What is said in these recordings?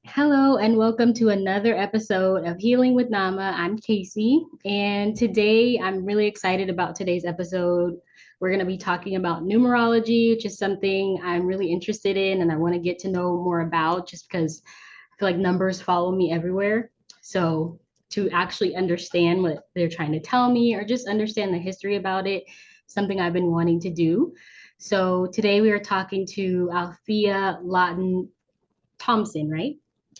Hello and welcome to another episode of Healing with Nama. I'm Casey, and today I'm really excited about today's episode. We're going to be talking about numerology, which is something I'm really interested in and I want to get to know more about just because I feel like numbers follow me everywhere. So, to actually understand what they're trying to tell me or just understand the history about it, something I've been wanting to do. So, today we are talking to Althea Lawton-Thompson, right?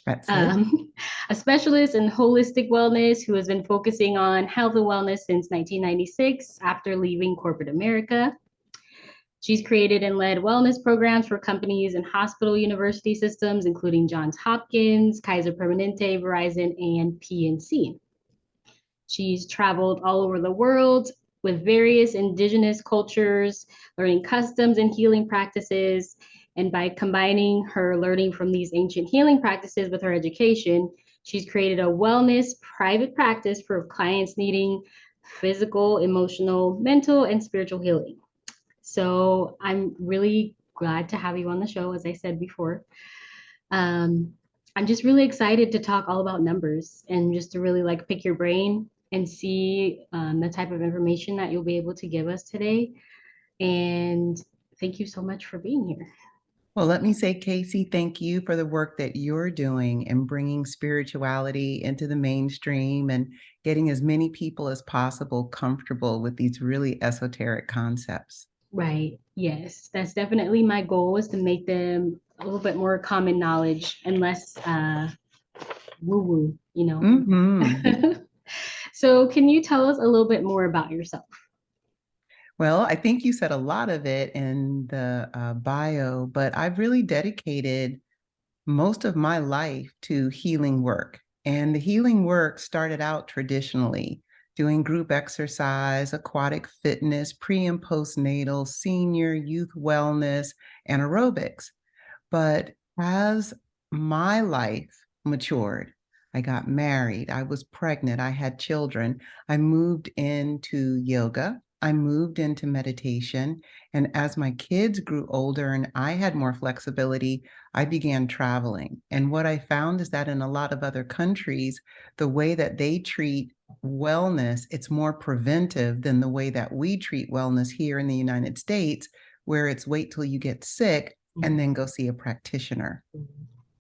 That's it. um, a specialist in holistic wellness who has been focusing on health and wellness since 1996 after leaving corporate America. She's created and led wellness programs for companies and hospital university systems, including Johns Hopkins, Kaiser Permanente, Verizon, and PNC. She's traveled all over the world with various indigenous cultures, learning customs and healing practices. And by combining her learning from these ancient healing practices with her education, she's created a wellness private practice for clients needing physical, emotional, mental, and spiritual healing. So I'm really glad to have you on the show, as I said before. Um, I'm just really excited to talk all about numbers and just to really like pick your brain and see the type of information that you'll be able to give us today. And thank you so much for being here. Well, let me say, Casey, thank you for the work that you're doing and bringing spirituality into the mainstream and getting as many people as possible comfortable with these really esoteric concepts. Right. Yes, that's definitely my goal is to make them a little bit more common knowledge and less woo woo, you Hmm. know. So, can you tell us a little bit more about yourself? Well, I think you said a lot of it in the bio, but I've really dedicated most of my life to healing work. And the healing work started out traditionally doing group exercise, aquatic fitness, pre and postnatal, senior, youth wellness, and aerobics. But as my life matured, I got married, I was pregnant, I had children, I moved into yoga. I moved into meditation. And as my kids grew older and I had more flexibility, I began traveling. And what I found is that in a lot of other countries, the way that they treat wellness, it's more preventive than the way that we treat wellness here in the United States, where it's wait till you get sick and then go see a practitioner.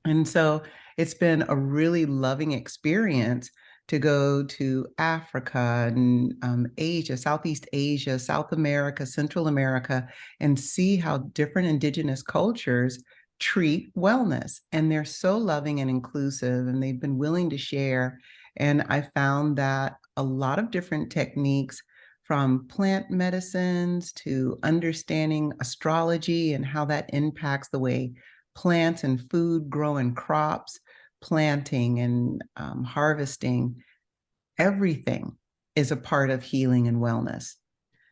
And so it's been a really loving experience to go to Africa and Asia, Southeast Asia, South America, Central America, and see how different indigenous cultures treat wellness. And they're so loving and inclusive, and they've been willing to share. And I found that a lot of different techniques from plant medicines to understanding astrology and how that impacts the way plants and food grow in crops, planting and harvesting, everything is a part of healing and wellness.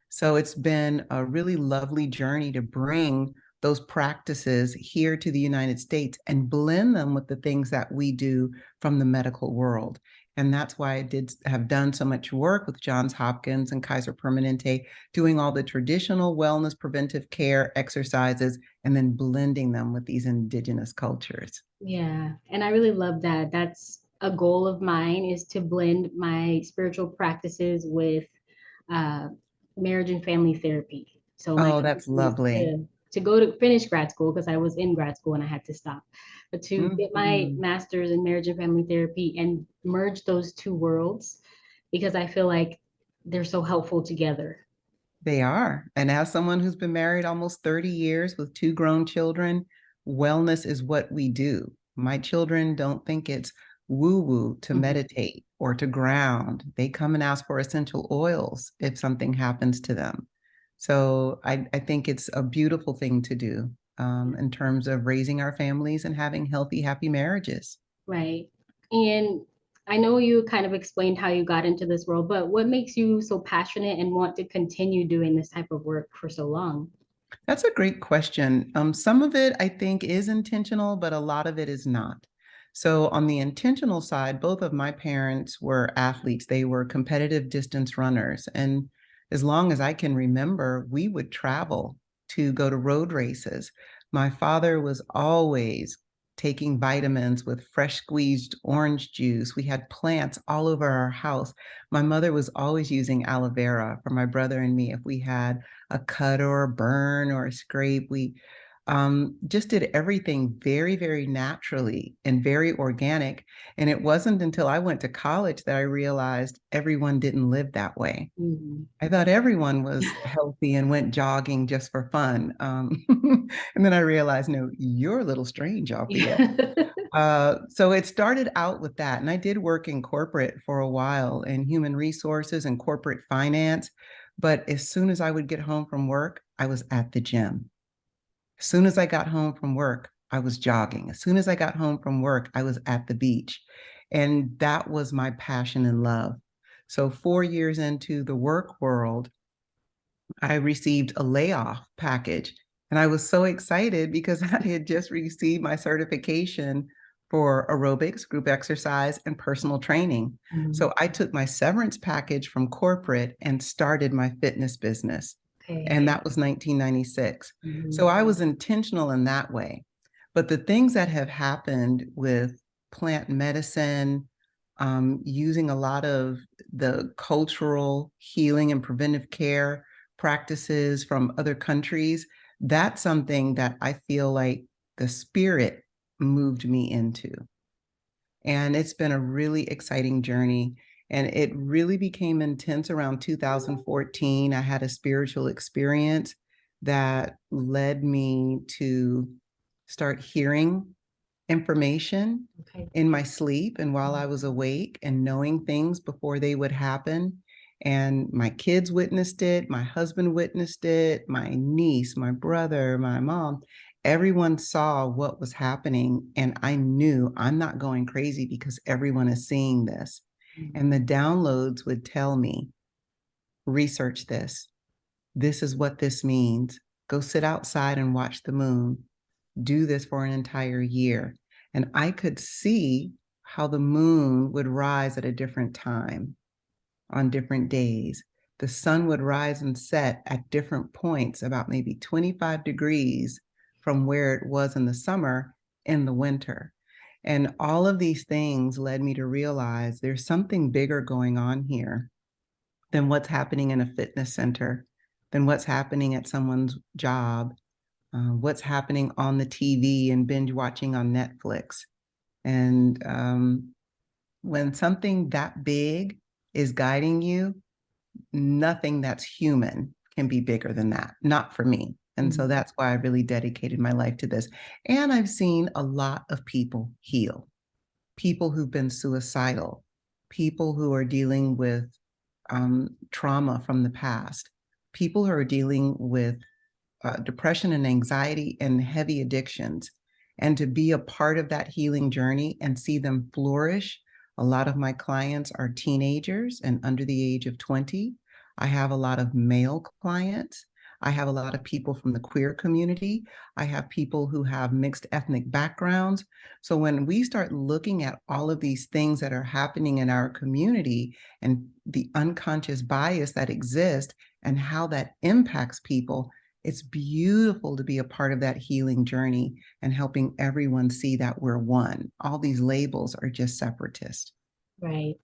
So it's been a really lovely journey to bring those practices here to the United States and blend them with the things that we do from the medical world. And that's why I did have done so much work with Johns Hopkins and Kaiser Permanente, doing all the traditional wellness preventive care exercises and then blending them with these indigenous cultures. Yeah, and I really love that. That's a goal of mine is to blend my spiritual practices with uh, marriage and family therapy. So my Oh, goal that's is lovely. to go to finish grad school because I was in grad school and I had to stop, but to get my Mm-hmm. master's in marriage and family therapy and merge those two worlds because I feel like they're so helpful together. They are. And as someone who's been married almost 30 years with two grown children, wellness is what we do. My children don't think it's woo woo to Mhm. meditate or to ground. They come and ask for essential oils if something happens to them. So I think it's a beautiful thing to do in terms of raising our families and having healthy, happy marriages. Right. And I know you kind of explained how you got into this world, but what makes you so passionate and want to continue doing this type of work for so long? That's a great question. Some of it I think is intentional, but a lot of it is not. So, on the intentional side, both of my parents were athletes. They were competitive distance runners. And as long as I can remember, we would travel to go to road races. My father was always taking vitamins with fresh squeezed orange juice. We had plants all over our house. My mother was always using aloe vera for my brother and me. If we had a cut or a burn or a scrape, we just did everything very, very naturally and very organic. And it wasn't until I went to college that I realized everyone didn't live that way. Mhm. I thought everyone was healthy and went jogging just for fun. And then I realized, no, you're a little strange, Althea. So it started out with that. And I did work in corporate for a while in human resources and corporate finance. But as soon as I would get home from work, I was at the gym. As soon as I got home from work, I was jogging. As soon as I got home from work, I was at the beach. And that was my passion and love. So 4 years into the work world, I received a layoff package. And I was so excited because I had just received my certification for aerobics, group exercise, and personal training. Mhm. So I took my severance package from corporate and started my fitness business. Okay. And that was 1996. Mhm. So I was intentional in that way. But the things that have happened with plant medicine, using a lot of the cultural healing and preventive care practices from other countries, that's something that I feel like the spirit moved me into. And it's been a really exciting journey. And it really became intense around 2014. I had a spiritual experience that led me to start hearing information Okay. in my sleep and while I was awake and knowing things before they would happen. And my kids witnessed it, my husband witnessed it, my niece, my brother, my mom. Everyone saw what was happening. And I knew I'm not going crazy because everyone is seeing this. And the downloads would tell me, research this. This is what this means. Go sit outside and watch the moon. Do this for an entire year. And I could see how the moon would rise at a different time on different days. The sun would rise and set at different points, about maybe 25 degrees from where it was in the summer in the winter. And all of these things led me to realize there's something bigger going on here than what's happening in a fitness center, than what's happening at someone's job, what's happening on the TV and binge watching on Netflix. And when something that big is guiding you, nothing that's human can be bigger than that, not for me. And so that's why I really dedicated my life to this. And I've seen a lot of people heal, people who've been suicidal, people who are dealing with trauma from the past, people who are dealing with depression and anxiety and heavy addictions, and to be a part of that healing journey and see them flourish. A lot of my clients are teenagers and under the age of 20. I have a lot of male clients. I have a lot of people from the queer community. I have people who have mixed ethnic backgrounds. So when we start looking at all of these things that are happening in our community and the unconscious bias that exists and how that impacts people, it's beautiful to be a part of that healing journey and helping everyone see that we're one. All these labels are just separatist. Right.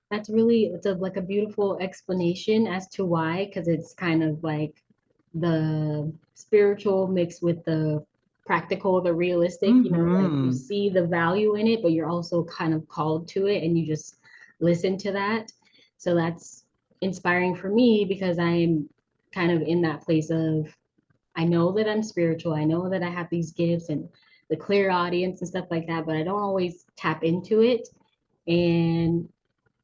That's really it's like a beautiful explanation as to why, because it's kind of like the spiritual mixed with the practical, the realistic, like you Mm-hmm. see the value in it, but you're also kind of called to it and you just listen to that. So that's inspiring for me because I'm kind of in that place of I know that I'm spiritual. I know that I have these gifts and the clear audience and stuff like that, but I don't always tap into it. And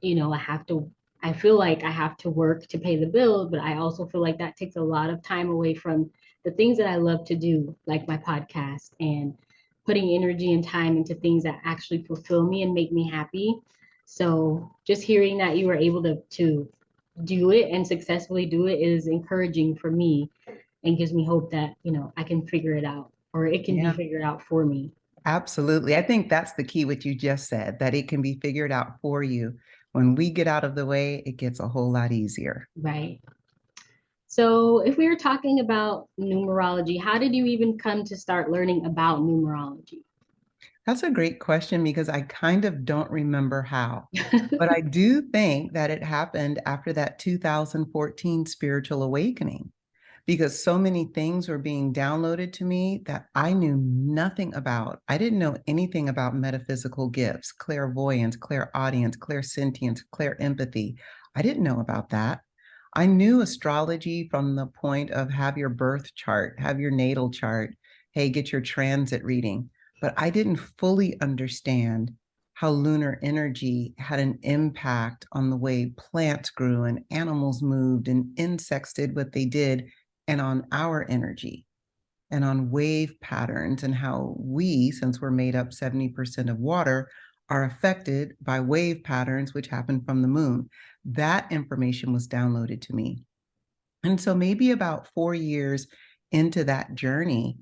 I have to, I feel like I have to work to pay the bills, but I also feel like that takes a lot of time away from the things that I love to do, like my podcast and putting energy and time into things that actually fulfill me and make me happy. So just hearing that you were able to do it and successfully do it is encouraging for me and gives me hope that, I can figure it out or it can be Yeah, figured out for me. absolutely. I think that's the key, what you just said, that it can be figured out for you. When we get out of the way, it gets a whole lot easier. Right. So, if we were talking about numerology, how did you even come to start learning about numerology? That's a great question because I kind of don't remember how. But I do think that it happened after that 2014 spiritual awakening because so many things were being downloaded to me that I knew nothing about. I didn't know anything about metaphysical gifts, clairvoyance, clairaudience, clairsentience, clairempathy. I didn't know about that. I knew astrology from the point of have your birth chart, have your natal chart, hey, get your transit reading. But I didn't fully understand how lunar energy had an impact on the way plants grew and animals moved and insects did what they did, and on our energy and on wave patterns and how we, since we're made up 70% of water, are affected by wave patterns which happen from the moon. That information was downloaded to me. And so maybe about 4 years into that journey,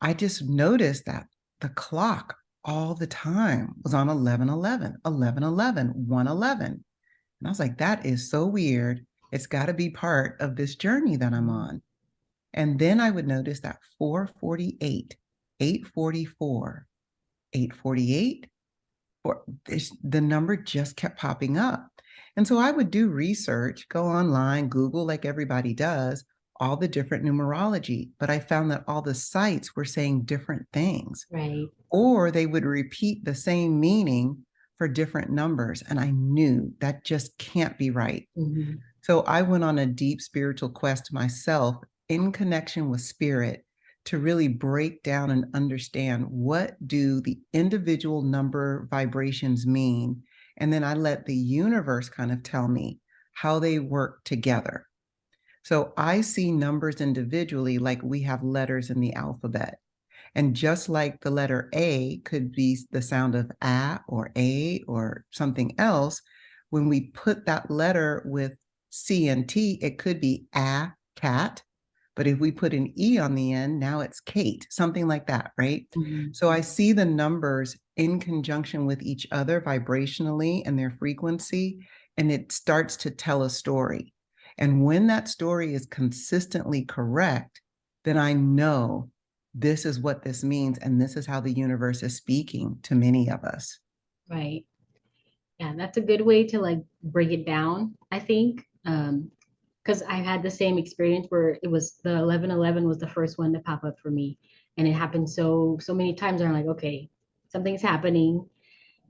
I just noticed that the clock all the time was on 11:11, 11:11, 1:11. And I was like, that is so weird. It's got to be part of this journey that I'm on. And then I would notice that 4:48, 8:44, 8:48, the number just kept popping up. And so I would do research, go online, Google like everybody does, all the different numerology, but I found that all the sites were saying different things, Right. or they would repeat the same meaning for different numbers. And I knew that just can't be right. Mm-hmm. So I went on a deep spiritual quest myself in connection with spirit to really break down and understand what do the individual number vibrations mean. And then I let the universe kind of tell me how they work together. So I see numbers individually like we have letters in the alphabet. And just like the letter A could be the sound of a or something else, when we put that letter with C and T, it could be a cat. But if we put an E on the end, now it's Kate, something like that, right? Mm-hmm. So I see the numbers in conjunction with each other vibrationally and their frequency, and it starts to tell a story. And when that story is consistently correct, then I know this is what this means, and this is how the universe is speaking to many of us. Right. Yeah, that's a good way to like break it down, I think. Because I had the same experience where it was the 11:11 was the first one to pop up for me. And it happened so many times where I'm like, okay, something's happening.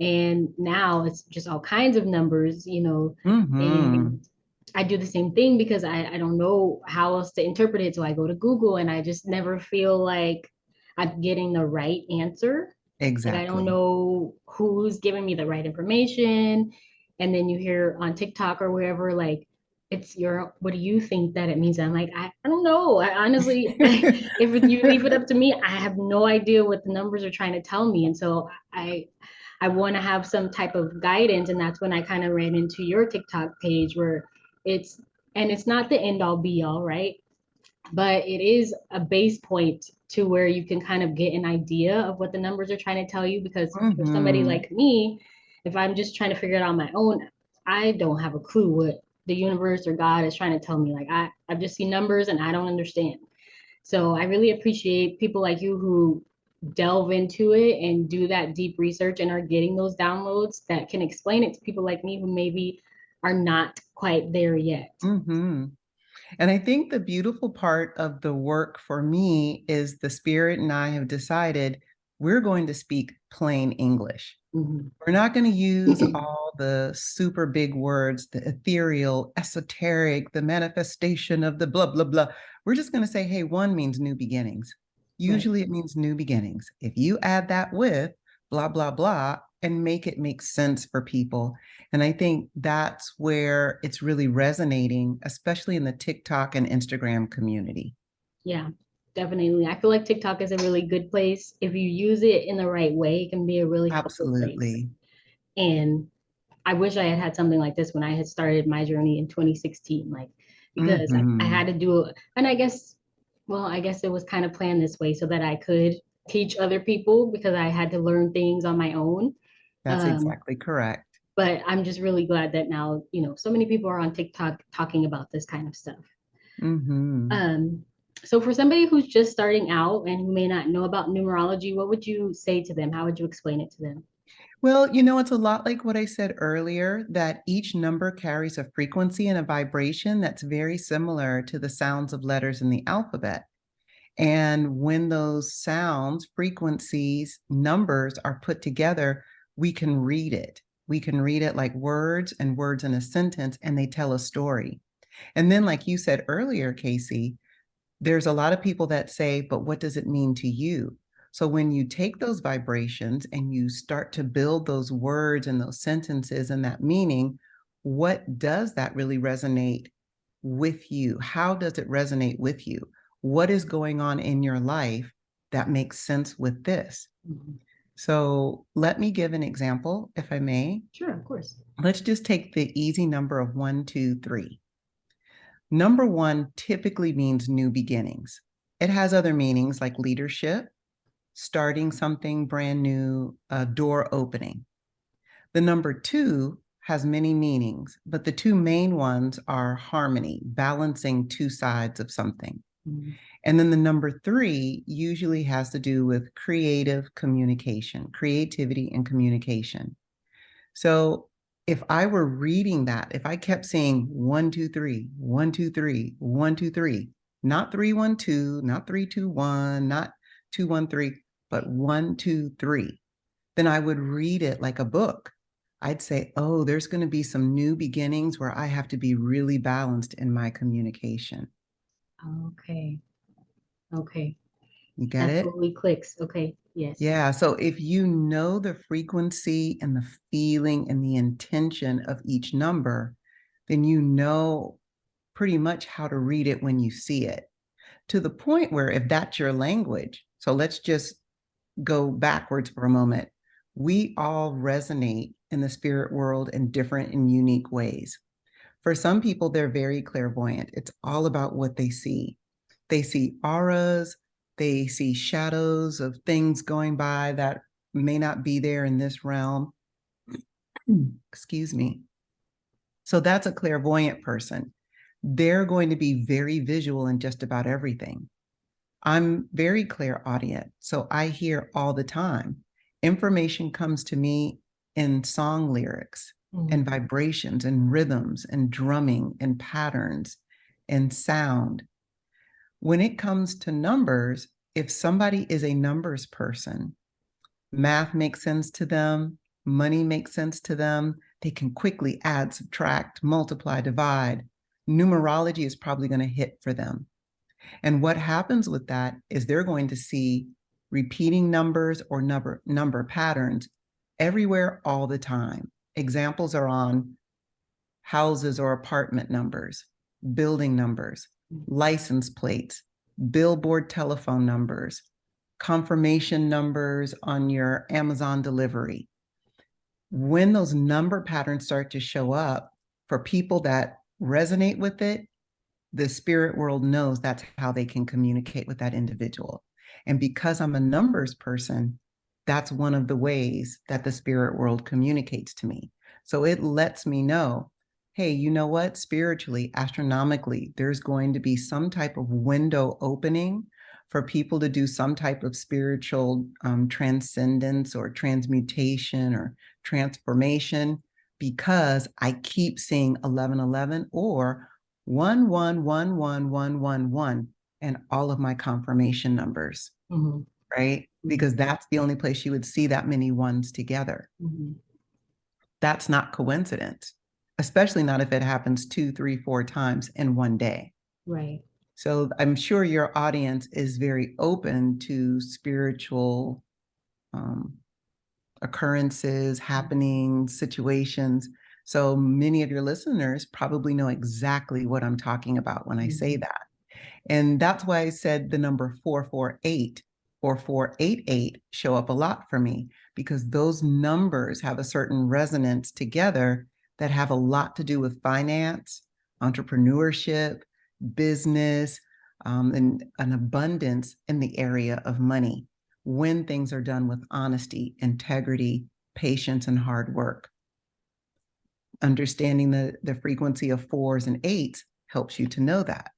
And now it's just all kinds of numbers, Mm-hmm. and I do the same thing because I don't know how else to interpret it. So I go to Google and I just never feel like I'm getting the right answer. Like I don't Exactly. know who's giving me the right information. And then you hear on TikTok or wherever, like, it's your, what do you think that it means? I'm like, I don't know. I honestly, if you leave it up to me, I have no idea what the numbers are trying to tell me. And so I want to have some type of guidance. And that's when I kind of ran into your TikTok page where it's, and it's not the end all be all, right? But it is a base point to where you can kind of get an idea of what the numbers are trying to tell you. Because for somebody Mm-hmm. like me, if I'm just trying to figure it out on my own, I don't have a clue what the universe or God is trying to tell me. Like I've just seen numbers and I don't understand. So I really appreciate people like you who delve into it and do that deep research and are getting those downloads that can explain it to people like me who maybe are not quite there yet. Mm-hmm. And I think the beautiful part of the work for me is the spirit and I have decided we're going to speak plain English. Mm-hmm. We're not going to use all the super big words, the ethereal, esoteric, the manifestation of the blah, blah, blah. We're just going to say, hey, one means new beginnings. Right. Usually it means new beginnings. If you add that with blah, blah, blah, and make it make sense for people. And I think that's where it's really resonating, especially in the TikTok and Instagram community. Yeah, definitely. I feel like TikTok is a really good place. If you use it in the right way, it can be a really helpful place. Absolutely. And I wish I had had something like this when I had started my journey in 2016, like because I Mm-hmm. had to do it. And I guess, well, I guess it was kind of planned this way so that I could teach other people because I had to learn things on my own. That's Um, exactly correct. but I'm just really glad that now, so many people are on TikTok talking about this kind of stuff. Mm-hmm. Um, So for somebody who's just starting out and who may not know about numerology, what would you say to them? How would you explain it to them? Well, it's a lot like what I said earlier, that each number carries a frequency and a vibration that's very similar to the sounds of letters in the alphabet. And when those sounds, frequencies, numbers are put together, we can read it. We can read it like words and words in a sentence, and they tell a story. And then, like you said earlier, Casey, there's a lot of people that say, but what does it mean to you? So when you take those vibrations and you start to build those words and those sentences and that meaning, what does that really resonate with you? How does it resonate with you? What is going on in your life that makes sense with this? Mm-hmm. So let me give an example, if I may. Sure, of course. Let's just take the easy number of 1, 2, 3. Number 1 typically means new beginnings. It has other meanings like leadership, starting something brand new, a door opening. The number 2 has many meanings, but the two main ones are harmony, balancing two sides of something. Mm-hmm. And then the number 3 usually has to do with creative communication, creativity and communication. So if I were reading that, if I kept saying 1, 2, 3, 1, 2, 3, 1, 2, 3, not 3, 1, 2, not 3, 2, 1, not 2, 1, 3, but 1, 2, 3, then I would read it like a book. I'd say, oh, there's going to be some new beginnings where I have to be really balanced in my communication. Okay. Okay. You get it? Totally clicks. Okay. Yes. Yeah. So if you know the frequency and the feeling and the intention of each number, then you know pretty much how to read it when you see it. To the point where if that's your language, so let's just go backwards for a moment. We all resonate in the spirit world in different and unique ways. For some people, they're very clairvoyant. It's all about what they see. They see auras, they see shadows of things going by that may not be there in this realm. Excuse me. So that's a clairvoyant person. They're going to be very visual in just about everything. I'm very clairaudient, so I hear all the time. Information comes to me in song lyrics and vibrations and rhythms and drumming and patterns and sound. When it comes to numbers, if somebody is a numbers person, math makes sense to them, money makes sense to them, they can quickly add, subtract, multiply, divide. Numerology is probably going to hit for them. And what happens with that is they're going to see repeating numbers or number patterns everywhere all the time. Examples are on houses or apartment numbers, building numbers, license plates, billboard telephone numbers, confirmation numbers on your Amazon delivery. When those number patterns start to show up for people that resonate with it, the spirit world knows that's how they can communicate with that individual. And because I'm a numbers person, that's one of the ways that the spirit world communicates to me. So it lets me know, hey, you know what? Spiritually, astronomically, there's going to be some type of window opening for people to do some type of spiritual transcendence or transmutation or transformation, because I keep seeing 1111 or 111111 and all of my confirmation numbers, right? Because that's the only place you would see that many ones together. That's not coincidence, especially not if it happens 2, 3, 4 times in one day. Right. So I'm sure your audience is very open to spiritual occurrences, happenings, situations. So many of your listeners probably know exactly what I'm talking about when I say that. And that's why I said the number 448 or 488 show up a lot for me, because those numbers have a certain resonance together that have a lot to do with finance, entrepreneurship, business, and an abundance in the area of money when things are done with honesty, integrity, patience, and hard work. Understanding the frequency of 4s and 8s helps you to know that.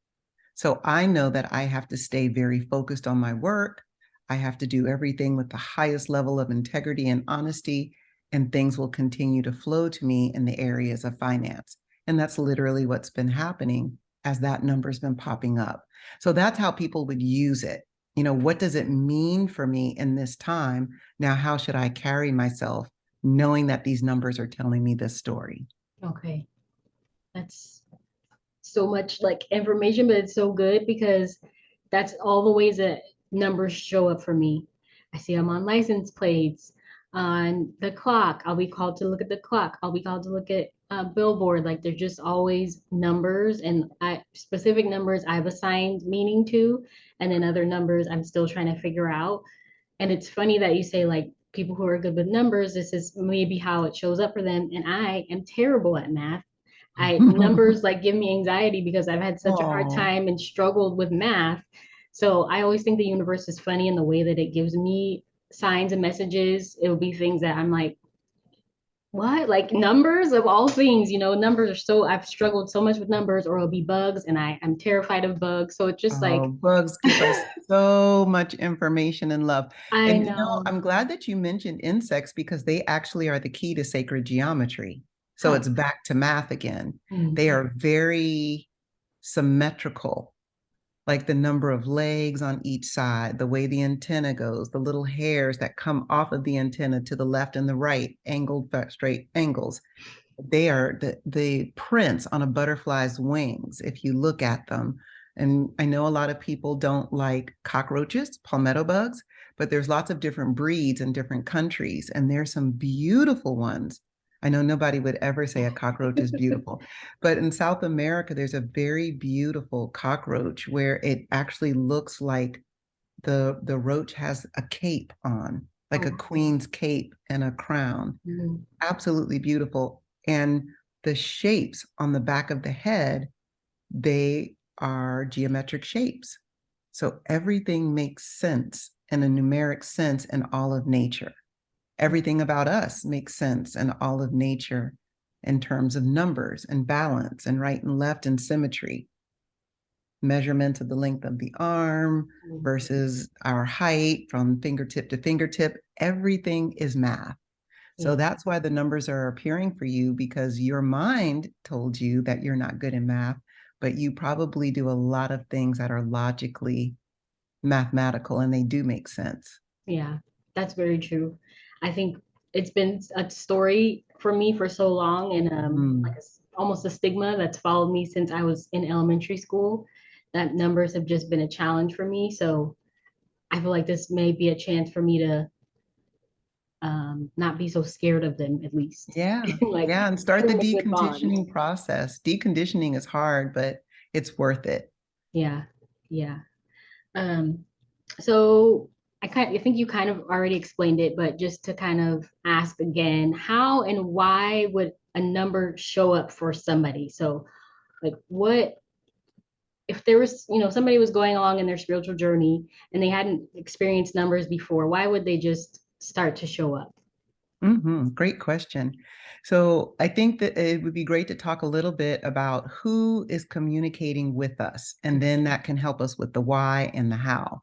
So I know that I have to stay very focused on my work. I have to do everything with the highest level of integrity and honesty, and things will continue to flow to me in the areas of finance. And that's literally what's been happening as that number's been popping up. So that's how people would use it. You know, what does it mean for me in this time? Now, how should I carry myself knowing that these numbers are telling me this story? Okay. That's so much like information, but it's so good because that's all the ways that numbers show up for me. I see them on license plates, on the clock. I'll be called to look at the clock. I'll be called to look at a billboard. Like they're just always numbers, and specific numbers I've assigned meaning to, and then other numbers I'm still trying to figure out. And it's funny that you say like people who are good with numbers, this is maybe how it shows up for them. And I am terrible at math. I numbers like give me anxiety because I've had such a hard Oh, time and struggled with math. So I always think the universe is funny in the way that it gives me signs and messages. It'll be things that I'm like, what? Like numbers of all things, numbers are so I've struggled so much with numbers, or it'll be bugs, and I'm terrified of bugs. So it's just oh, like bugs give us so much information and love. I And know. I'm glad that you mentioned insects because they actually are the key to sacred geometry. So Huh. it's back to math again. Mm. They are very symmetrical, like the number of legs on each side, the way the antenna goes, the little hairs that come off of the antenna to the left and the right, angled straight angles. They are the prints on a butterfly's wings if you look at them. And I know a lot of people don't like cockroaches, palmetto bugs, but there's lots of different breeds in different countries, and there's some beautiful ones. I know nobody would ever say a cockroach is beautiful, but in South America, there's a very beautiful cockroach where it actually looks like the roach has a cape on, like a Oh. queen's cape and a crown. Mm. Absolutely beautiful. And the shapes on the back of the head, they are geometric shapes. So everything makes sense in a numeric sense in all of nature. Everything about us makes sense in all of nature in terms of numbers and balance and right and left and symmetry. Measurements of the length of the arm Mm. versus our height from fingertip to fingertip. Everything is math. So Yeah. that's why the numbers are appearing for you because your mind told you that you're not good in math, but you probably do a lot of things that are logically mathematical and they do make sense. Yeah, that's very true. I think it's been a story for me for so long, and like Mm. almost a stigma that's followed me since I was in elementary school. That numbers have just been a challenge for me. So I feel like this may be a chance for me to not be so scared of them, at least. Yeah. Like Yeah. And start the form a good bond. deconditioning process. Deconditioning is hard, but it's worth it. Yeah, yeah. Um, So I think you kind of already explained it, but just to kind of ask again, how and why would a number show up for somebody? So like what if there was, somebody was going along in their spiritual journey and they hadn't experienced numbers before, why would they just start to show up? Great question. So I think that it would be great to talk a little bit about who is communicating with us, and then that can help us with the why and the how.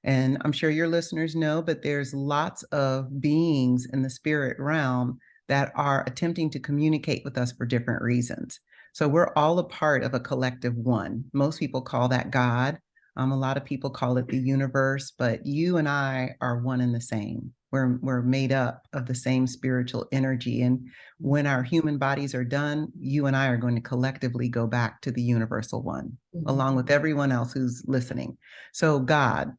And I'm sure your listeners know, but there's lots of beings in the spirit realm that are attempting to communicate with us for different reasons. So we're all a part of a collective one. Most people call that God. A lot of people call it the universe, but you and I are one and the same. We're made up of the same spiritual energy. And when our human bodies are done, you and I are going to collectively go back to the universal one, Mhm. along with everyone else who's listening. So God,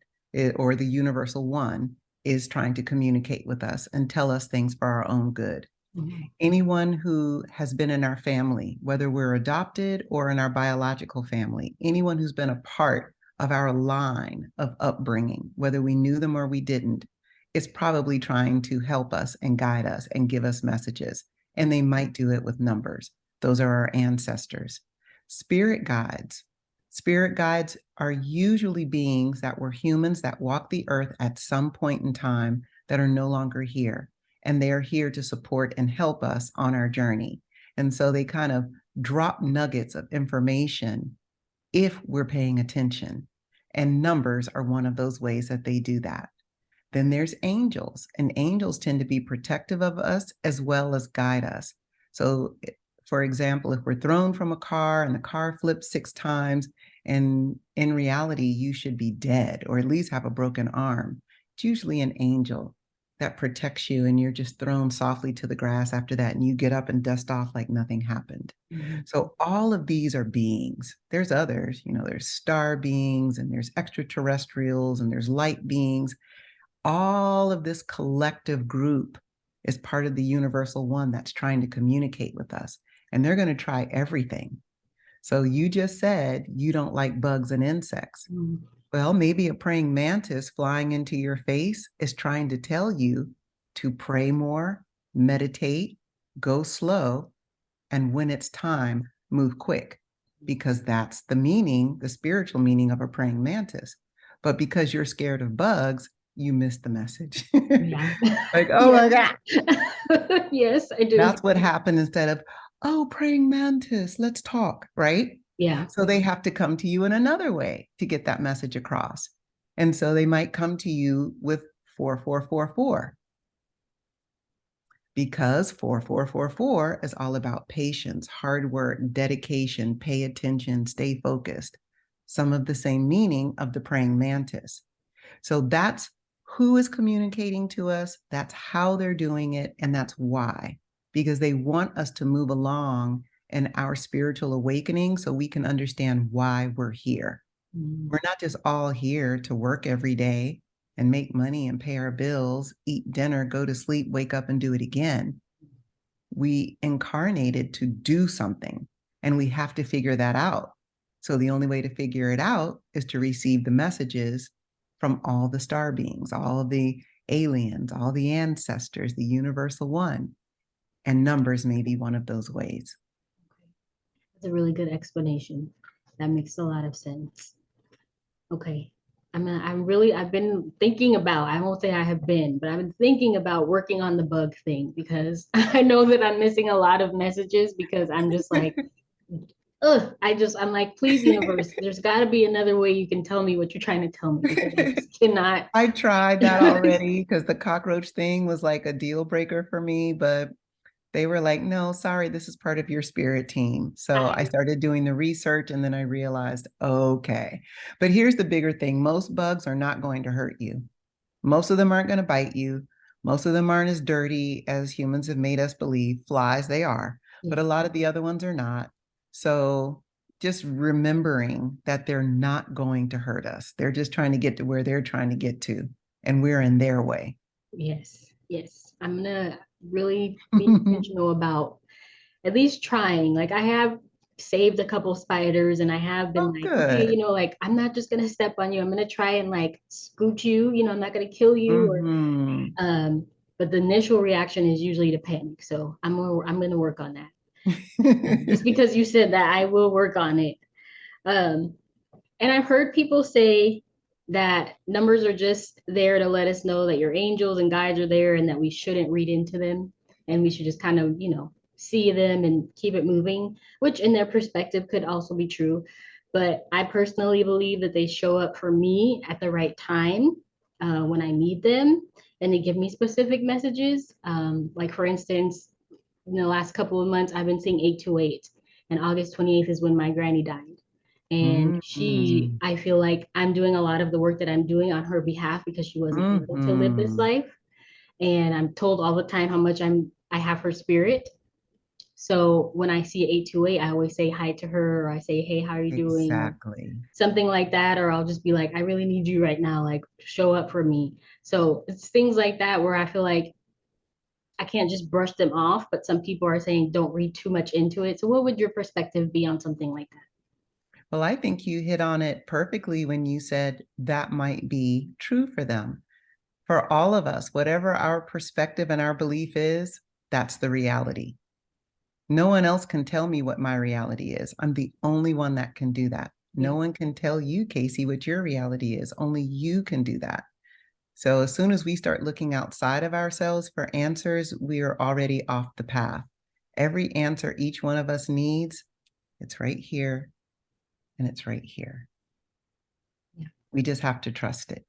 or the universal one, is trying to communicate with us and tell us things for our own good. Mhm. Anyone who has been in our family, whether we're adopted or in our biological family, anyone who's been a part of our line of upbringing, whether we knew them or we didn't, is probably trying to help us and guide us and give us messages. And they might do it with numbers. Those are our ancestors. Spirit guides. Spirit guides are usually beings that were humans that walked the earth at some point in time that are no longer here, and they're here to support and help us on our journey. And so they kind of drop nuggets of information if we're paying attention. And numbers are one of those ways that they do that. Then there's angels, and angels tend to be protective of us as well as guide us. So, for example, if we're thrown from a car and the car flips 6 times, and in reality, you should be dead or at least have a broken arm, it's usually an angel that protects you, and you're just thrown softly to the grass after that, and you get up and dust off like nothing happened. Mhm. So all of these are beings. There's others, there's star beings, and there's extraterrestrials, and there's light beings. All of this collective group is part of the universal one that's trying to communicate with us. And they're going to try everything. So you just said you don't like bugs and insects. Mhm. Well, maybe a praying mantis flying into your face is trying to tell you to pray more, meditate, go slow, and when it's time, move quick, because that's the meaning, the spiritual meaning of a praying mantis. But because you're scared of bugs, you miss the message. Yeah. Like, oh my Yes. God. Yes, I do. That's what happened instead of, oh, praying mantis, let's talk, right? Yeah. So they have to come to you in another way to get that message across. And so they might come to you with 4444, because 4444 is all about patience, hard work, dedication, pay attention, stay focused. Some of the same meaning of the praying mantis. So that's who is communicating to us, that's how they're doing it, and that's why. Because they want us to move along in our spiritual awakening so we can understand why we're here. Mhm. We're not just all here to work every day and make money and pay our bills, eat dinner, go to sleep, wake up and do it again. We incarnated to do something, and we have to figure that out. So the only way to figure it out is to receive the messages from all the star beings, all the aliens, all the ancestors, the universal one. And numbers may be one of those ways. That's a really good explanation. That makes a lot of sense. Okay. I've been thinking about, I won't say I have been, but I've been thinking about working on the bug thing because I know that I'm missing a lot of messages because I'm just like, ugh, I'm like, please, universe, there's got to be another way you can tell me what you're trying to tell me because I just cannot. I tried that already because the cockroach thing was like a deal breaker for me, but they were like, no, sorry, this is part of your spirit team. So I I, started doing the research, and then I realized, okay. But here's the bigger thing: most bugs are not going to hurt you. Most of them aren't going to bite you. Most of them aren't as dirty as humans have made us believe. Flies, they are, but yeah, a lot of the other ones are not. So just remembering that they're not going to hurt us. They're just trying to get to where they're trying to get to, and we're in their way. yes, yes. I'm gonna really be intentional about at least trying. Like I have saved a couple spiders and I have been Oh, like, okay, good. like I'm not just gonna step on you. I'm gonna try and like scoot you, I'm not gonna kill you or Mm-hmm. but the initial reaction is usually to panic. So I'm gonna work on that. Just because you said that, I will work on it. Um, and I've heard people say that numbers are just there to let us know that your angels and guides are there and that we shouldn't read into them and we should just kind of, see them and keep it moving, which in their perspective could also be true. But I personally believe that they show up for me at the right time when I need them and they give me specific messages. Like, for instance, in the last couple of months, I've been seeing 828, and August 28th is when my granny died. And Mm-hmm. I feel like I'm doing a lot of the work that I'm doing on her behalf because she wasn't able to live this Mm-hmm. life. And I'm told all the time how much I have her spirit. So when I see 828, I always say hi to her, or I say, hey, how are you doing? Or Exactly. something like that. Or I'll just be like, I really need you right now, like show up for me. So it's things like that where I feel like I can't just brush them off, but some people are saying don't read too much into it. So what would your perspective be on something like that? Well, I think you hit on it perfectly when you said that might be true for them. For all of us, whatever our perspective and our belief is, that's the reality. No one else can tell me what my reality is. I'm the only one that can do that. Yeah. No one can tell you, Casey, what your reality is. Only you can do that. So as soon as we start looking outside of ourselves for answers, we are already off the path. Every answer each one of us needs, it's right here and it's right here. Yeah. We just have to trust it.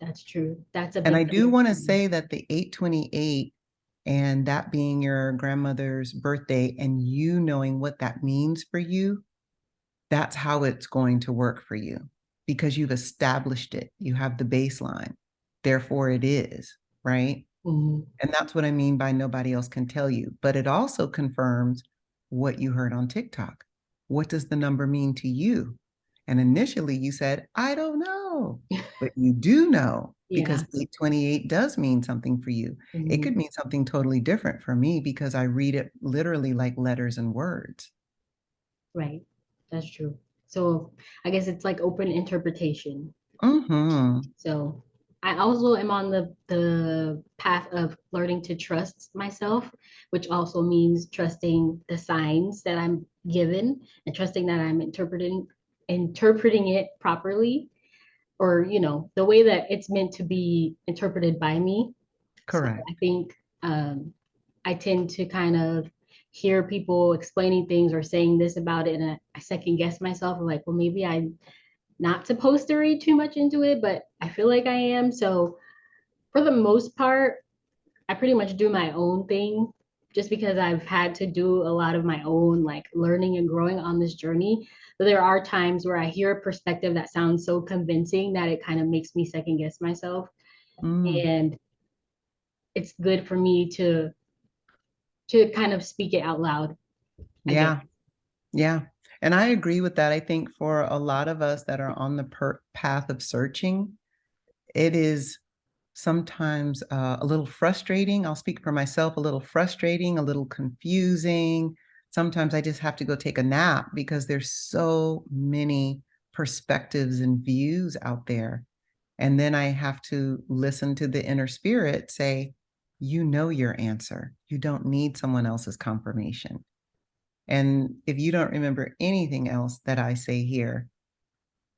That's true. That's a And big I do thing. want to say that the 828 and that being your grandmother's birthday and you knowing what that means for you, that's how it's going to work for you because you've established it. You have the baseline. Therefore, it is, right? Mhm. And that's what I mean by nobody else can tell you. But it also confirms what you heard on TikTok. What does the number mean to you? And initially you said, I don't know, but you do know because Yeah. 828 does mean something for you. It could Mhm. mean something totally different for me because I read it literally like letters and words. Right. That's true. So I guess it's like open interpretation. Mm-hmm. So I also am on the path of learning to trust myself, which also means trusting the signs that I'm given and trusting that I'm interpreting it properly, or the way that it's meant to be interpreted by me. So I Correct. think I tend to kind of hear people explaining things or saying this about it, and I second guess myself, like, well, maybe I'm not supposed to read too much into it, but I feel like I am. So for the most part, I pretty much do my own thing just because I've had to do a lot of my own like learning and growing on this journey. But there are times where I hear a perspective that sounds so convincing that it kind of makes me second guess myself. Mm. And it's good for me to kind of speak it out loud, I guess. Yeah. Yeah. And I agree with that. I think for a lot of us that are on the path of searching, it is sometimes a little frustrating. I'll speak for myself, a little frustrating, a little confusing. Sometimes I just have to go take a nap because there's so many perspectives and views out there. And then I have to listen to the inner spirit say, you know your answer. You don't need someone else's confirmation. And if you don't remember anything else that I say here,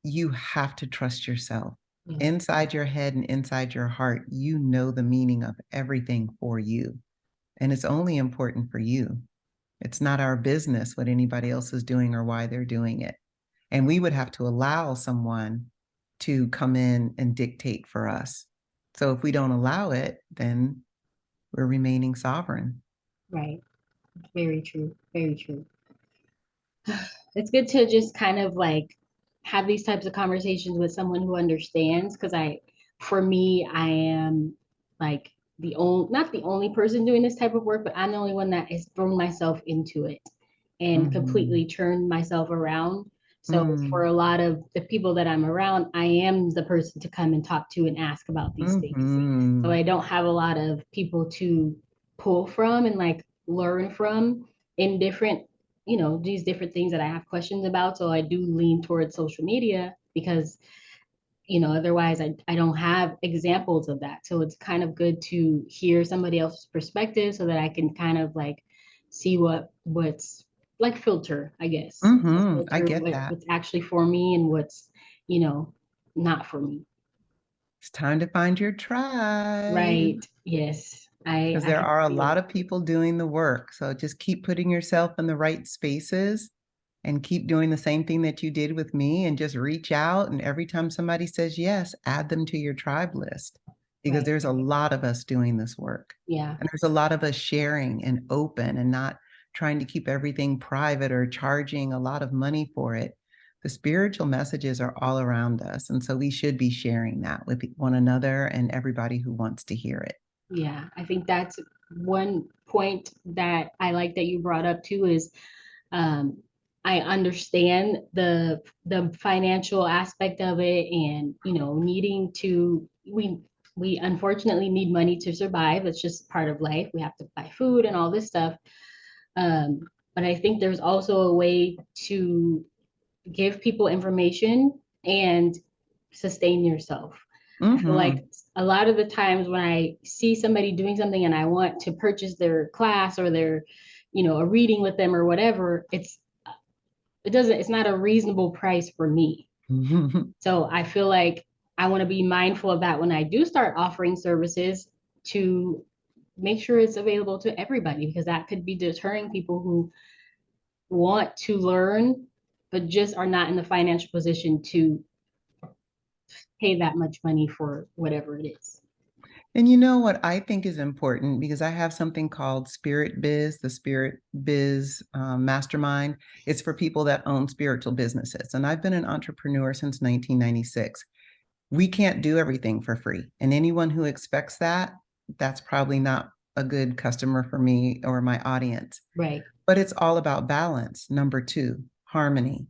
you have to trust yourself. Yeah. Inside your head and inside your heart, you know the meaning of everything for you. And it's only important for you. It's not our business what anybody else is doing or why they're doing it. And we would have to allow someone to come in and dictate for us. So if we don't allow it, then we're remaining sovereign. Right. Very true. Very true. It's good to just kind of like have these types of conversations with someone who understands, because for me, I am like the only, not the only person doing this type of work, but I'm the only one that has thrown myself into it and Mm-hmm. completely turned myself around. So for Mm-hmm. a lot of the people that I'm around, I am the person to come and talk to and ask about these things. So Mm-hmm. I don't have a lot of people to pull from and like learn from in different, these different things that I have questions about. So I do lean towards social media because, otherwise I don't have examples of that. So it's kind of good to hear somebody else's perspective so that I can kind of like see what's like filter, I guess. Mm-hmm. I Filter get that. what's actually for me and what's, you know, not for me. It's time to find your tribe Right. Yes. I because I there can are a feel lot it. of people doing the work. So just keep putting yourself in the right spaces and keep doing the same thing that you did with me and just reach out. And every time somebody says yes, add them to your tribe list because Right. there's a lot of us doing this work. Yeah. And there's a lot of us sharing and open and not trying to keep everything private or charging a lot of money for it. The spiritual messages are all around us. And so we should be sharing that with one another and everybody who wants to hear it. Yeah, I think that's one point that I like that you brought up too is um, I understand the financial aspect of it, and needing to we unfortunately need money to survive. It's just part of life. We have to buy food and all this stuff. Um, but I think there's also a way to give people information and sustain yourself. I feel like Mm-hmm. a lot of the times when I see somebody doing something and I want to purchase their class or their, a reading with them or whatever, it's not a reasonable price for me. So I feel like I want to be mindful of that when I do start offering services, to make sure it's available to everybody, because that could be deterring people who want to learn but just are not in the financial position to pay that much money for whatever it is. And you know what I think is important, because I have something called Spirit Biz, the Spirit Biz Mastermind. It's for people that own spiritual businesses. And I've been an entrepreneur since 1996. We can't do everything for free. And anyone who expects that, that's probably not a good customer for me or my audience. Right. But it's all about balance. Number two, harmony.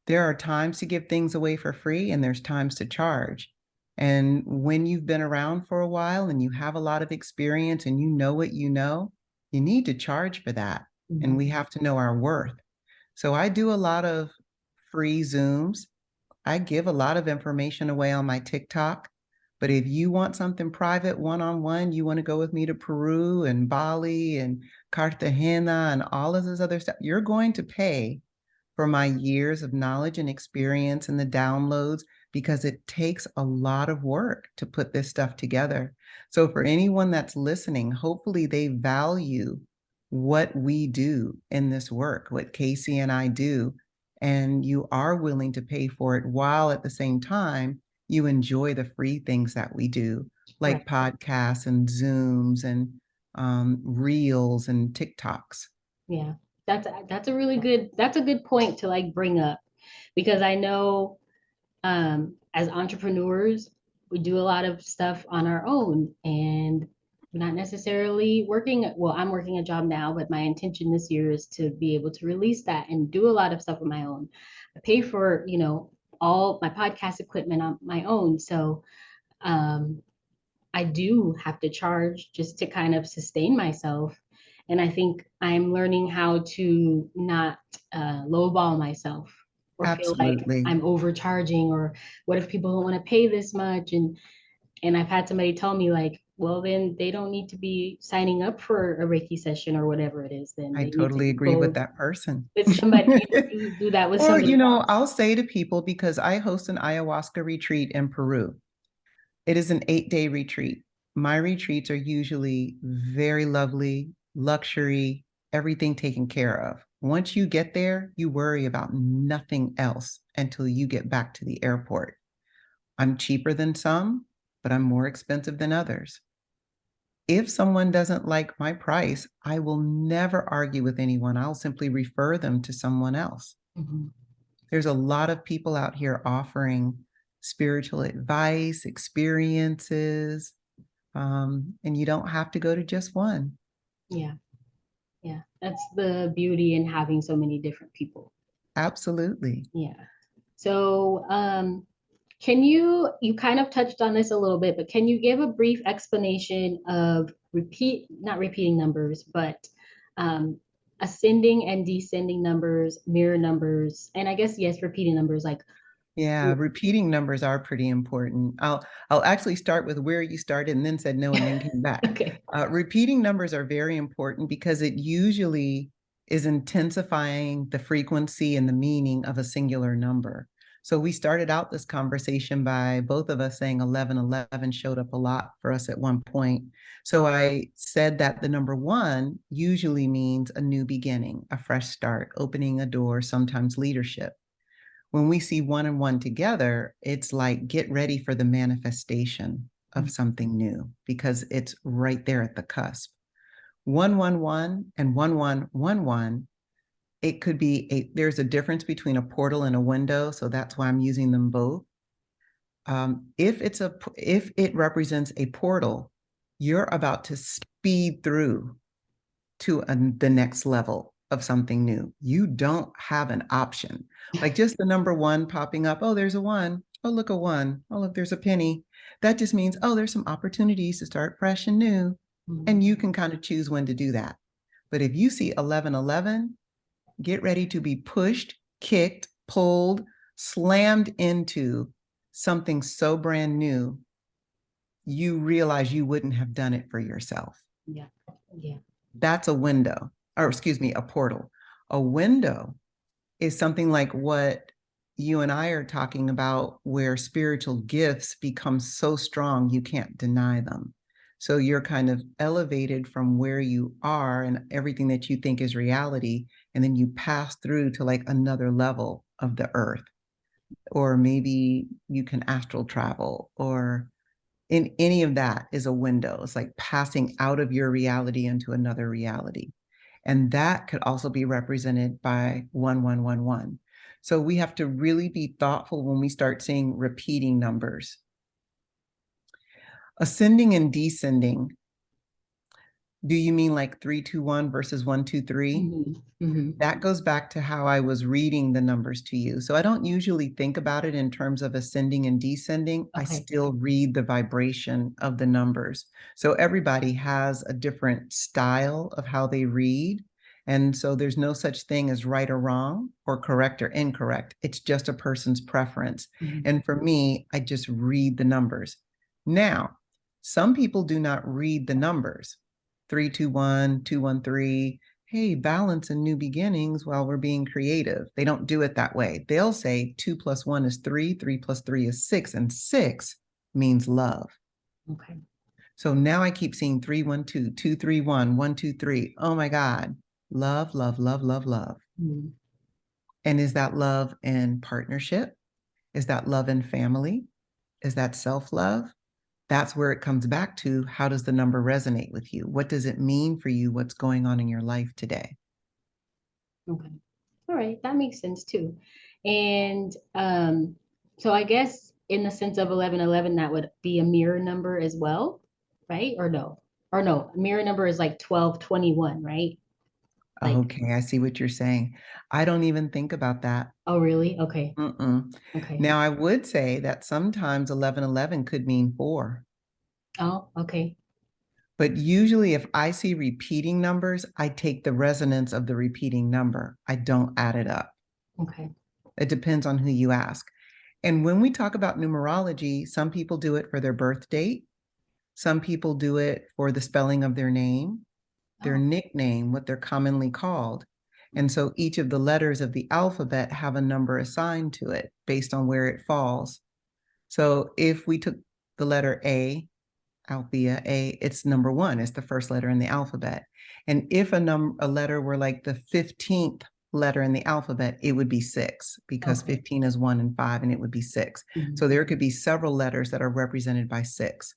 There are times to give things away for free and there's times to charge. And when you've been around for a while and you have a lot of experience and you know what you know, you need to charge for that. Mm-hmm. And we have to know our worth. So I do a lot of free Zooms. I give a lot of information away on my TikTok. But if you want something private, one-on-one, you want to go with me to Peru and Bali and Cartagena and all of this other stuff, you're going to pay for my years of knowledge and experience and the downloads, because it takes a lot of work to put this stuff together. So for anyone that's listening, hopefully they value what we do in this work, what Casey and I do, and you are willing to pay for it while at the same time you enjoy the free things that we do, like right. Podcasts and Zooms and Reels and TikToks. Yeah, that's a really good, that's a good point to like bring up, because I know as entrepreneurs, we do a lot of stuff on our own and we're not necessarily working. Well, I'm working a job now, but my intention this year is to be able to release that and do a lot of stuff on my own. I pay for, all my podcast equipment on my own. So I do have to charge just to kind of sustain myself. And I think I'm learning how to not lowball myself or Absolutely. feel like I'm overcharging, or what if people don't want to pay this much? And I've had somebody tell me like, well, then they don't need to be signing up for a Reiki session or whatever it is. Then I they totally need to agree go with that person. with somebody, do that with Or, somebody else. I'll say to people, because I host an ayahuasca retreat in Peru. It is an 8-day retreat. My retreats are usually very lovely, luxury, everything taken care of. Once you get there, you worry about nothing else until you get back to the airport. I'm cheaper than some, but I'm more expensive than others. If someone doesn't like my price, I will never argue with anyone. I'll simply refer them to someone else. Mm-hmm. There's a lot of people out here offering spiritual advice, experiences, and you don't have to go to just one. Yeah. Yeah. That's the beauty in having so many different people. Absolutely. Yeah. So, can you kind of touched on this a little bit, but can you give a brief explanation of not repeating numbers, but ascending and descending numbers, mirror numbers, and I guess, yes, repeating numbers, like. Yeah, repeating numbers are pretty important. I'll actually start with where you started and then said no and then came back. Okay. Repeating numbers are very important because it usually is intensifying the frequency and the meaning of a singular number. So we started out this conversation by both of us saying 1111 showed up a lot for us at one point. So I said that the number 1 usually means a new beginning, a fresh start, opening a door, sometimes leadership. When we see 1 and 1 together, it's like get ready for the manifestation of something new, because it's right there at the cusp. 111 and 1111, it could be there's a difference between a portal and a window, so that's why I'm using them both. If it represents a portal, you're about to speed through to the next level of something new. You don't have an option. Like just the number 1 popping up. Oh, there's a 1. Oh, look, a 1. Oh, look, there's a penny. That just means, oh, there's some opportunities to start fresh and new. Mm-hmm. And you can kind of choose when to do that. But if you see 1111, get ready to be pushed, kicked, pulled, slammed into something so brand new, you realize you wouldn't have done it for yourself. Yeah. Yeah. That's a window, or excuse me, a portal. A window is something like what you and I are talking about, where spiritual gifts become so strong you can't deny them. So you're kind of elevated from where you are and everything that you think is reality, and then you pass through to like another level of the earth, or maybe you can astral travel, or in any of that is a window. It's like passing out of your reality into another reality. And that could also be represented by 1111. So we have to really be thoughtful when we start seeing repeating numbers. Ascending and descending. Do you mean like 321 versus 123? Mm-hmm. Mm-hmm. That goes back to how I was reading the numbers to you. So I don't usually think about it in terms of ascending and descending. I Okay. still read the vibration of the numbers. So everybody has a different style of how they read. And so there's no such thing as right or wrong or correct or incorrect. It's just a person's preference. Mm-hmm. And for me, I just read the numbers. Now, some people do not read the numbers. 321, 213. Hey, balance and new beginnings while we're being creative. They don't do it that way. They'll say 2 plus 1 is 3, 3 plus 3 is 6, and 6 means love. Okay. So now I keep seeing 312, 231, 123. Oh my God. Love, love, love, love, love. Mm-hmm. And is that love in partnership? Is that love in family? Is that self-love? That's where it comes back to, how does the number resonate with you? What does it mean for you? What's going on in your life today? Okay. All right. That makes sense too. And so I guess in the sense of 1111, that would be a mirror number as well, right? Or no? Or no, a mirror number is like 1221, right? Like, Okay, I see what you're saying. I don't even think about that. oh, really? Okay. Mm-mm. Okay. Now, I would say that sometimes 1111 could mean 4, Oh, okay. but usually if I see repeating numbers, I take the resonance of the repeating number. I don't add it up. Okay. It depends on who you ask. And when we talk about numerology, some people do it for their birth date. Some people do it for the spelling of their name, their Oh, nickname, what they're commonly called. And so each of the letters of the alphabet have a number assigned to it based on where it falls. So if we took the letter A, Althea, A, it's number 1, it's the first letter in the alphabet. And if a letter were like the 15th letter in the alphabet, it would be 6, because okay. 15 is 1 and 5, and it would be 6. Mm-hmm. So there could be several letters that are represented by 6.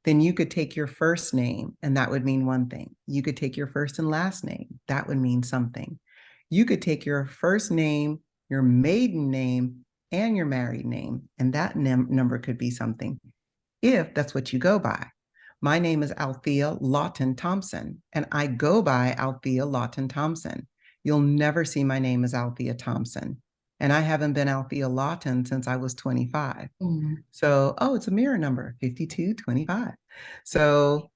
Then you could take your first name, and that would mean one thing. You could take your first and last name. That would mean something. You could take your first name, your maiden name, and your married name, and that number could be something, if that's what you go by. My name is Althea Lawton-Thompson, and I go by Althea Lawton-Thompson. You'll never see my name as Althea Thompson. And I haven't been Althea Lawton since I was 25. Mm-hmm. So, oh, it's a mirror number, 5225. So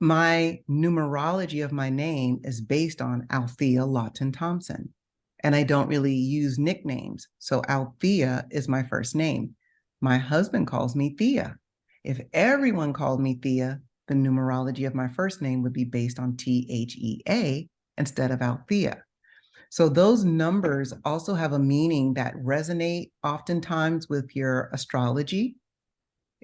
my numerology of my name is based on Althea Lawton-Thompson. And I don't really use nicknames. So Althea is my first name. My husband calls me Thea. If everyone called me Thea, the numerology of my first name would be based on Thea instead of Althea. So those numbers also have a meaning that resonate oftentimes with your astrology.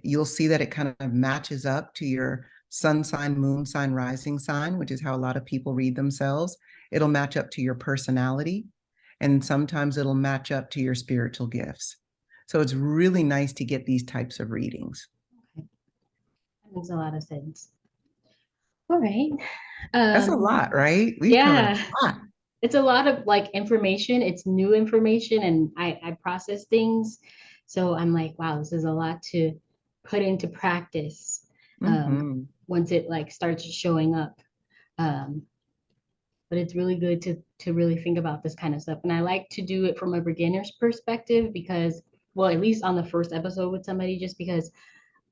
You'll see that it kind of matches up to your sun sign, moon sign, rising sign, which is how a lot of people read themselves. It'll match up to your personality, and sometimes it'll match up to your spiritual gifts. So it's really nice to get these types of readings. Okay. That makes a lot of sense. All right. That's a lot, right? We've covered Yeah. a lot. It's a lot of like information. It's new information, and I process things. So I'm like, wow, this is a lot to put into practice Mm-hmm. once it like starts showing up. Um, but it's really good to really think about this kind of stuff. And I like to do it from a beginner's perspective because, well, at least on the first episode with somebody, just because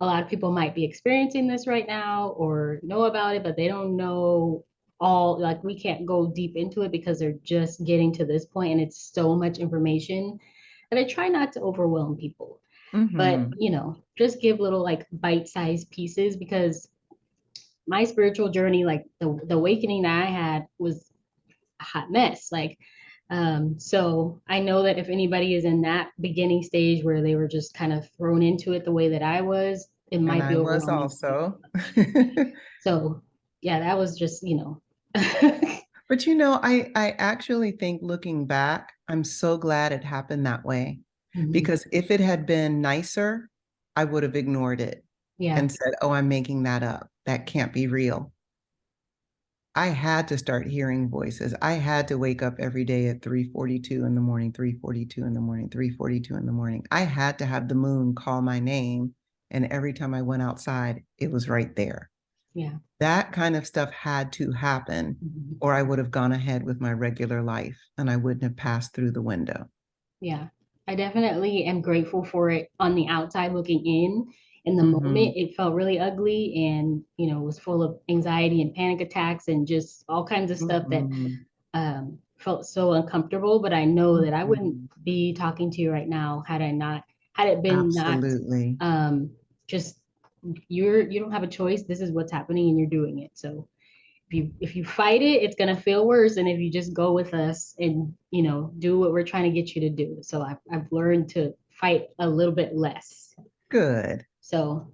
a lot of people might be experiencing this right now or know about it, but they don't know all, like we can't go deep into it because they're just getting to this point and it's so much information. And I try not to overwhelm people, but Mm-hmm. just give little like bite-sized pieces because my spiritual journey, like the awakening that I had was a hot mess. Like so I know that if anybody is in that beginning stage where they were just kind of thrown into it the way that I was, it And might be I was overwhelming. also. So yeah, that was just, But you know, I actually think looking back, I'm so glad it happened that way. Mhm. Because if it had been nicer, I would have ignored it Yeah, and said, oh, I'm making that up. That can't be real. I had to start hearing voices. I had to wake up every day at 3:42 in the morning, 3:42 in the morning, 3:42 in the morning. I had to have the moon call my name. And every time I went outside, it was right there. yeah. That kind of stuff had to happen, Mhm. or I would have gone ahead with my regular life and I wouldn't have passed through the window. Yeah, I definitely am grateful for it on the outside looking in. In the Mm-hmm. moment, it felt really ugly and, was full of anxiety and panic attacks and just all kinds of stuff that Mm-hmm. felt so uncomfortable. But I know that I wouldn't Mm-hmm. be talking to you right now had it been not Absolutely. um, just you don't have a choice. This is what's happening and you're doing it. So if you fight it, it's gonna feel worse. And if you just go with us and do what we're trying to get you to do. So I've learned to fight a little bit less. Good. So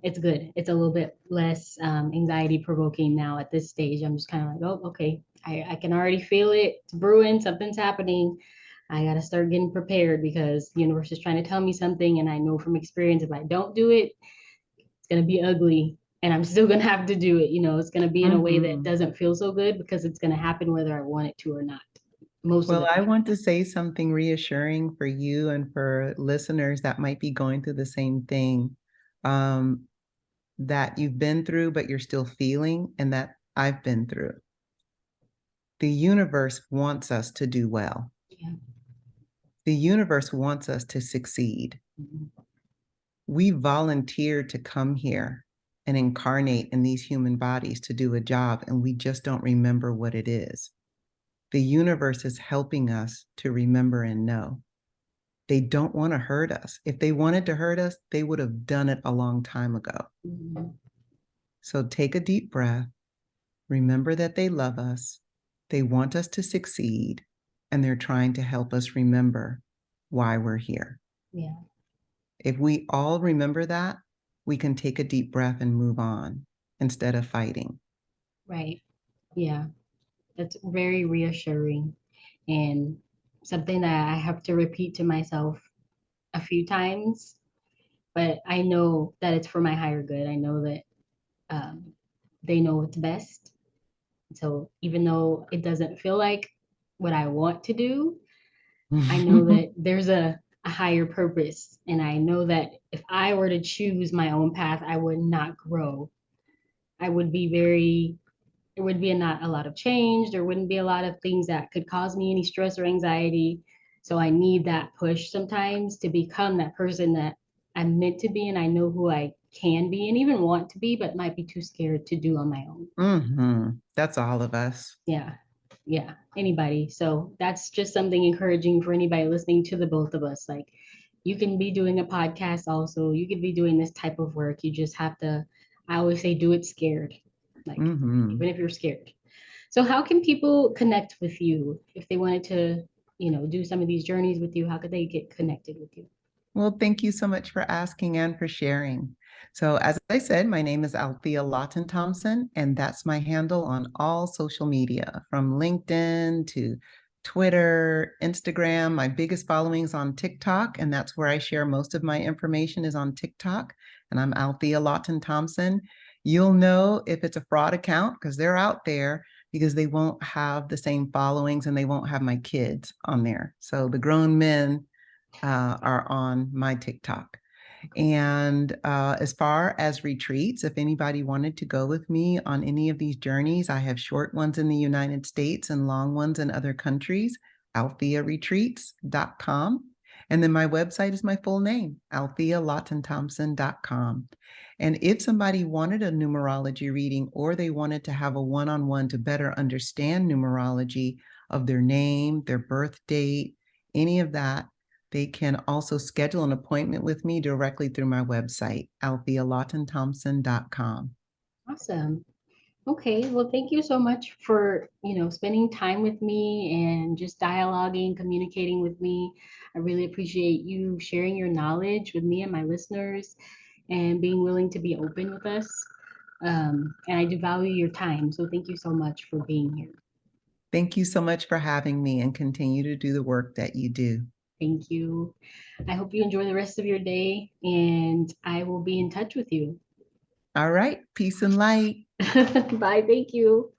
it's good. It's a little bit less anxiety provoking now at this stage. I'm just kind of like, oh, okay, I can already feel it. It's brewing. Something's happening. I got to start getting prepared because the universe is trying to tell me something. And I know from experience, if I don't do it, it's going to be ugly and I'm still going to have to do it. It's going to be in a way that Mm-hmm. doesn't feel so good because it's going to happen whether I want it to or not, most of Well, the I time. want to say something reassuring for you and for listeners that might be going through the same thing um, that you've been through, but you're still feeling, and that I've been through. The universe wants us to do well. Yeah. The universe wants us to succeed. Mhm. We volunteered to come here and incarnate in these human bodies to do a job, and we just don't remember what it is. The universe is helping us to remember and know. They don't want to hurt us. If they wanted to hurt us, they would have done it a long time ago. Mhm. So take a deep breath. Remember that they love us. They want us to succeed, and they're trying to help us remember why we're here. Yeah. If we all remember that, we can take a deep breath and move on instead of fighting. Right. Yeah. That's very reassuring and something that I have to repeat to myself a few times, but I know that it's for my higher good. I know that um, they know what's best. So even though it doesn't feel like what I want to do, I know that there's a higher purpose. And I know that if I were to choose my own path, I would not grow. I would be very there would be not a lot of change. There wouldn't be a lot of things that could cause me any stress or anxiety. So I need that push sometimes to become that person that I'm meant to be. And I know who I can be and even want to be, but might be too scared to do on my own. Mm-hmm. That's all of us. Yeah. Yeah. Anybody. So that's just something encouraging for anybody listening to the both of us. Like you can be doing a podcast also. You could be doing this type of work. You just have to, I always say, do it scared. Like Mm-hmm. even if you're scared. So how can people connect with you if they wanted to, do some of these journeys with you? How could they get connected with you? Well, thank you so much for asking and for sharing. So, as I said, my name is Althea Lawton-Thompson, and that's my handle on all social media from LinkedIn to Twitter, Instagram. My biggest following is on TikTok, and that's where I share most of my information is on TikTok. And I'm Althea Lawton-Thompson. You'll know if it's a fraud account because they're out there because they won't have the same followings and they won't have my kids on there. So the grown men are on my TikTok. And as far as retreats, if anybody wanted to go with me on any of these journeys, I have short ones in the United States and long ones in other countries, althearetreats.com. And then my website is my full name, althealawtonthompson.com. And if somebody wanted a numerology reading or they wanted to have a one-on-one to better understand numerology of their name, their birth date, any of that, they can also schedule an appointment with me directly through my website, althealawtonthompson.com. Awesome. Okay. Well, thank you so much for, spending time with me and just dialoguing, communicating with me. I really appreciate you sharing your knowledge with me and my listeners and being willing to be open with us. And I do value your time. So thank you so much for being here. Thank you so much for having me, and continue to do the work that you do. Thank you. I hope you enjoy the rest of your day, and I will be in touch with you. All right. Peace and light. Bye. Thank you.